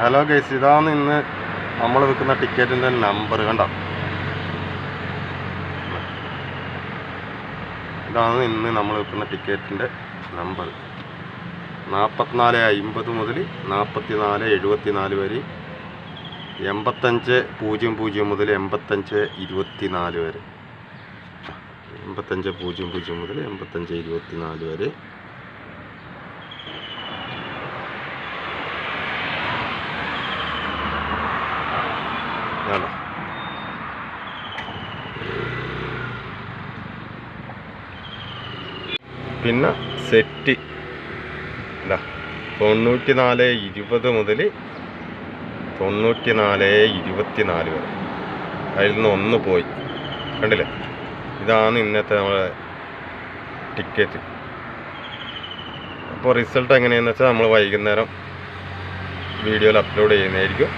Hello guys, ഇതാണ് ഇന്ന് നമ്മൾ വെക്കുന്ന ടിക്കറ്റിൻ്റെ നമ്പർ. കണ്ടോ, ഇതാണ് ഇന്ന് നമ്മൾ വെക്കുന്ന ടിക്കറ്റിൻ്റെ നമ്പർ. 4450 മുതൽ 4474 വരെ, 8500 മുതൽ 8524 വരെ, 8500 മുതൽ 8524 വരെ. പിന്നെ സെറ്റ് 9420 മുതൽ 9424 വരെ. അതിൽ നിന്ന് ഒന്ന് പോയി, കണ്ടില്ലേ? ഇതാണ് ഇന്നത്തെ നമ്മളെ ടിക്കറ്റ്. അപ്പോൾ റിസൾട്ട് എങ്ങനെയാണെന്ന് വെച്ചാൽ നമ്മൾ വൈകുന്നേരം വീഡിയോയിൽ അപ്ലോഡ് ചെയ്യുന്നതായിരിക്കും.